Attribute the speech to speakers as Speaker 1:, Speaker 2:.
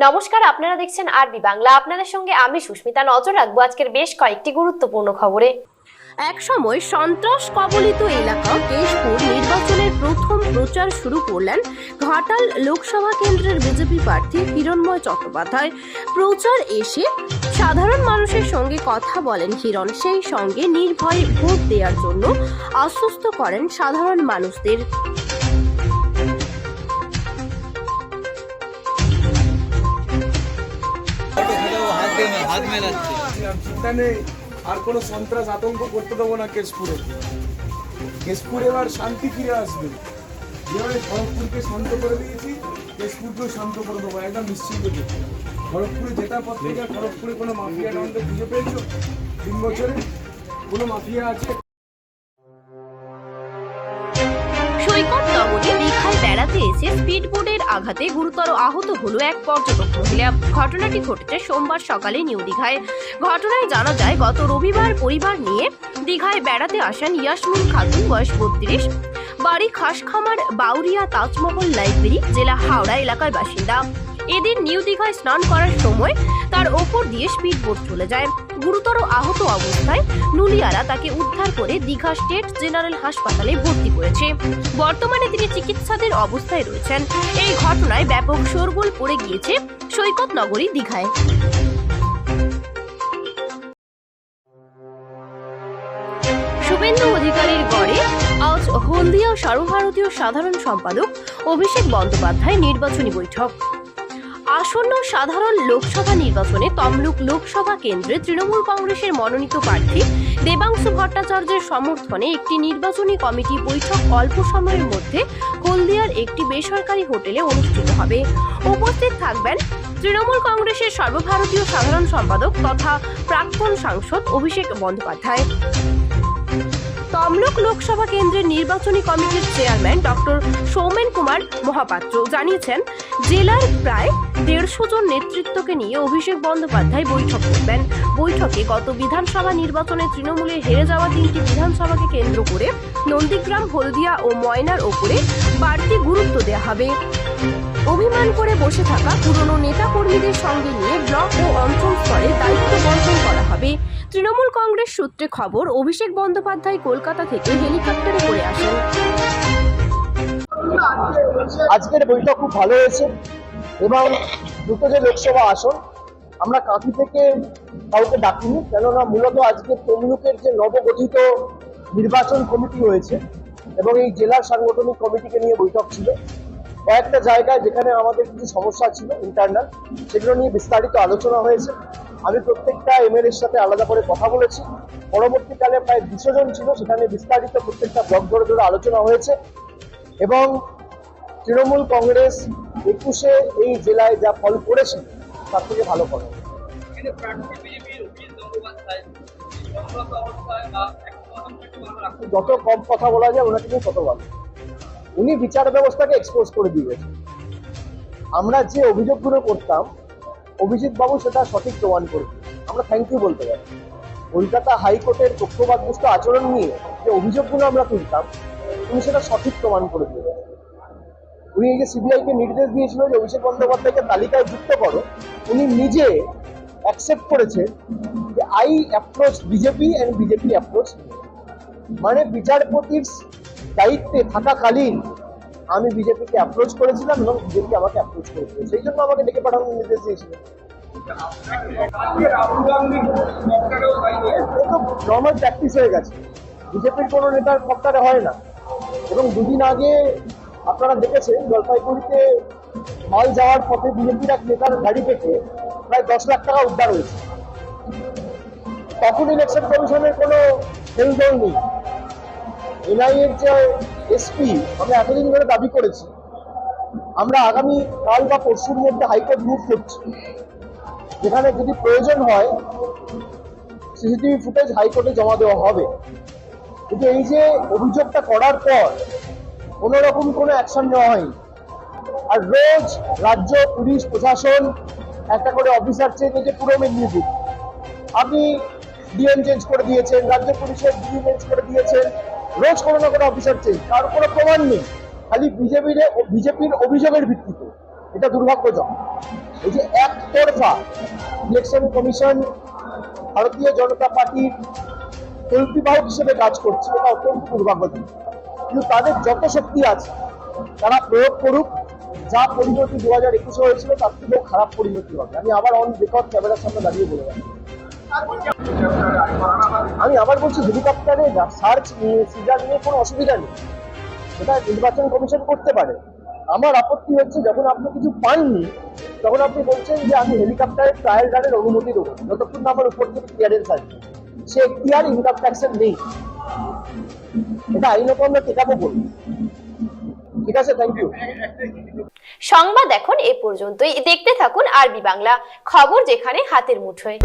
Speaker 1: নমস্কার, আপনারা দেখছেন আরবি বাংলা। আপনাদের সঙ্গে আমি সুস্মিতা। নজর রাখবো আজকের বেশ কয়েকটি গুরুত্বপূর্ণ খবরে।
Speaker 2: একসময় সন্ত্রাস কবলিত এলাকা কেশপুর নির্বাচনের প্রথম প্রচার শুরু করলেন ঘাটাল লোকসভা কেন্দ্রের বিজেপি প্রার্থী হিরণময় চট্টোপাধ্যায়। প্রচার এসে সাধারণ মানুষের সঙ্গে কথা বলেন হিরণ, সেই সঙ্গে নির্ভয়ে ভোট দেওয়ার জন্য আশ্বস্ত করেন সাধারণ মানুষদের।
Speaker 3: চিন্তা নেই, আর কোনো সন্ত্রাস আতঙ্ক করতে দেবো না কেশপুরে। কেশপুরে এবার শান্তি ফিরে আসবে। যেভাবে খড়গপুরকে শান্ত করে দিয়েছি, কেশপুরকেও শান্ত করে দেবো, একদম নিশ্চিন্ত থেকে। খড়গপুরে যেটা পথ থেকে খড়গপুরে কোনো মাফিয়া ডাউনকে খুঁজে পেয়েছো 3 বছরে? কোনো মাফিয়া আছে?
Speaker 2: সৈকত নগরে দীঘায় বেড়াতে এসে স্পিডবোটের আঘাতে গুরুতর আহত হলো এক পর্যটক মহিলা। ঘটনাটি ঘটেছে সোমবার সকালে নিউ দীঘায়। ঘটনায় জানা যায়, গত রবিবার পরিবার নিয়ে দীঘায় বেড়াতে আসেন ইয়াসমিন খাতুন, বয়স 32, বাড়ি খাসখামার, বাউরিয়া তাজমহল লাইব্রেরি, জেলা হাওড়া এলাকার বাসিন্দা। এদিন নিউ দীঘায় স্নান করার সময় তার ওপর দিয়ে স্পিডবোট চলে যায়। গুরুতর আহত অবস্থায় নুলিয়ারা তাকে উদ্ধার করে দীঘা স্টেট জেনারেল হাসপাতালে ভর্তি করেছে। বর্তমানে তিনি চিকিৎসাধীন অবস্থায় রয়েছেন। এই ঘটনায় ব্যাপক শোরগোল পড়ে গিয়েছে সৈকত নগরী দীঘায়। শুভেন্দু অধিকারীর গড়ে আজ হলদিয়া সর্বভারতীয় সাধারণ সম্পাদক অভিষেক বন্দ্যোপাধ্যায় নির্বাচনী বৈঠক। আসন্ন সাধারণ লোকসভা নির্বাচনে তমলুক লোকসভা কেন্দ্রে তৃণমূল কংগ্রেসের মনোনীত প্রার্থী দেবাংশু ভট্টাচার্যের সমর্থনে একটি নির্বাচনী কমিটি বৈঠক অল্প সময়ের মধ্যে হলদিয়ার একটি বেসরকারি হোটেলে অনুষ্ঠিত হবে। উপস্থিত থাকবেন তৃণমূল কংগ্রেসের সর্বভারতীয় সাধারণ সম্পাদক তথা প্রাক্তন সাংসদ অভিষেক বন্দ্যোপাধ্যায়। তমলুক লোকসভা কেন্দ্রের নির্বাচনী কমিটির চেয়ারম্যান ডক্টর সৌমেন কুমার মহাপাত্র জানিয়েছেন, জেলার প্রায় 150 জন নেতৃত্বকে নিয়ে অভিষেক বন্দ্যোপাধ্যায় বৈঠক করবেন। বৈঠকে গত বিধানসভা নির্বাচনে তৃণমূলে হেরে যাওয়া 3টি বিধানসভাকে কেন্দ্র করে নন্দীগ্রাম, হলদিয়া ও ময়নার ওপরে বাড়তি গুরুত্ব দেওয়া হবে। অভিমান করে বসে থাকা পুরনো নেতাকর্মীদের সঙ্গে নিয়ে ব্লক ও অঞ্চল স্তরে দায়িত্ব বন্টন করা হবে। তৃণমূল কংগ্রেস সূত্রে খবর, অভিষেক বন্দ্যোপাধ্যায় কলকাতা থেকে হেলিকপ্টারে করে আসেন।
Speaker 4: আজকের বৈঠক খুব ভালো হয়েছে এবং দুটো যে লোকসভা আসন আমরা কাঁথি থেকে কাউকে ডাকিনি, কেননা মূলত আজকে তমলুকের যে নবগঠিত নির্বাচন কমিটি হয়েছে এবং এই জেলার সাংগঠনিক কমিটিকে নিয়ে বৈঠক ছিল। কয়েকটা জায়গায় যেখানে আমাদের কিছু সমস্যা ছিল ইন্টারনাল, সেগুলো নিয়ে বিস্তারিত আলোচনা হয়েছে। আমি প্রত্যেকটা এমএলএর সাথে আলাদা করে কথা বলেছি। পরবর্তীকালে প্রায় 200 জন ছিল, সেখানে বিস্তারিত প্রত্যেকটা ব্লক ধরে ধরে আলোচনা হয়েছে এবং তৃণমূল কংগ্রেস 21-এ এই জেলায় যা ফল করেছে তার থেকে ভালো ফল। যত কম কথা বলা যায় ওনাকে নিয়ে তত ভালো। উনি বিচার ব্যবস্থাকে এক্সপোজ করে দিয়ে গেছেন। আমরা যে অভিযোগগুলো করতাম অভিজিৎ বাবু সেটা সঠিক প্রমাণ করবে, আমরা থ্যাংক ইউ বলতে পারি। কলকাতা হাইকোর্টের পক্ষপাতদুষ্ট আচরণ নিয়ে যে অভিযোগগুলো আমরা তুলতাম উনি সেটা সঠিক প্রমাণ করে দিয়ে গেছেন। উনি এই যে সিবিআইকে নির্দেশ দিয়েছিল যে অভিষেক বন্দ্যোপাধ্যায়কে তালিকায় যুক্ত করো, উনি নিজে অ্যাকসেপ্ট করেছে যে I approach BJP and BJP approach, মানে বিচারপতির দায়িত্বে থাকাকালীন আমি বিজেপিকে অ্যাপ্রোচ করেছিলাম এবং বিজেপি আমাকে অ্যাপ্রোচ করেছিল, সেই জন্য আমাকে ডেকে পাঠানোর নির্দেশ দিয়েছিল। নর্মাল প্র্যাকটিস হয়ে গেছে, বিজেপির কোনো নেতার খপ্তারে হয় না। এবং দুদিন আগে আপনারা দেখেছেন জলপাইগুড়িতে মাল যাওয়ার পথে বিজেপির এক নেতার গাড়ি থেকে প্রায় 10 লাখ টাকা উদ্ধার হয়েছে। তখন ইলেকশন কমিশনের কোনো হেলদোল নেই। এনআইএর যে এসপি আমরা এতদিন ধরে দাবি করেছি, আমরা আগামী কাল বা পরশুর মধ্যে হাইকোর্ট মুভ করছি, যেখানে যদি প্রয়োজন হয় সিসিটিভি ফুটেজ হাইকোর্টে জমা দেওয়া হবে। কিন্তু এই যে অভিযোগটা করার পর কোনোরকম কোনো অ্যাকশন নেওয়া হয়নি। আর রোজ রাজ্য পুলিশ প্রশাসন একটা করে অফিসার চেঞ্জ হয়েছে পুরো মেদিনীপুর। আপনি ডিএম চেঞ্জ করে দিয়েছেন, রাজ্য পুলিশের ডিজি চেঞ্জ করে দিয়েছেন, রোজ কোনো না কোনো অফিসার চেঞ্জ, তার কোনো প্রমাণ নেই, খালি বিজেপির অভিযোগের ভিত্তিতে। এটা দুর্ভাগ্যজনক। এই যে একতরফা ইলেকশন কমিশন ভারতীয় জনতা পার্টির কল্পিবাহক হিসেবে কাজ করছে, এটা অত্যন্ত দুর্ভাগ্যজনক। কিন্তু তাদের যত শক্তি আছে তারা প্রয়োগ করুক, যা পরিণতি 2021 হয়েছিল তার থেকেও খারাপ পরিণতি হবে। আমি আবার অন রেকর্ড ক্যামেরার সামনে দাঁড়িয়ে বলে রাখি, আমি আবার বলছি, হেলিকপ্টারে সার্চ নিয়ে সিজার নিয়ে কোনো অসুবিধা নেই, এটা নির্বাচন কমিশন করতে পারে। আমার আপত্তি হচ্ছে যখন আপনি কিছু পাননি তখন আপনি বলছেন যে আমি হেলিকপ্টারের ট্রায়াল রানের অনুমতি দেবো যতক্ষণ না আমার উপর থেকে ক্লিয়ারেন্স আসবে। সে এখতিয়ার ইনকাম ট্যাক্সের নেই, এটা আইনত আমরা টেকাবো বলবো। ঠিক আছে, থ্যাংক ইউ।
Speaker 1: সংবাদ এখন এ পর্যন্তই। দেখতে থাকুন আরবি বাংলা, খবর যেখানে হাতের মুঠোয়।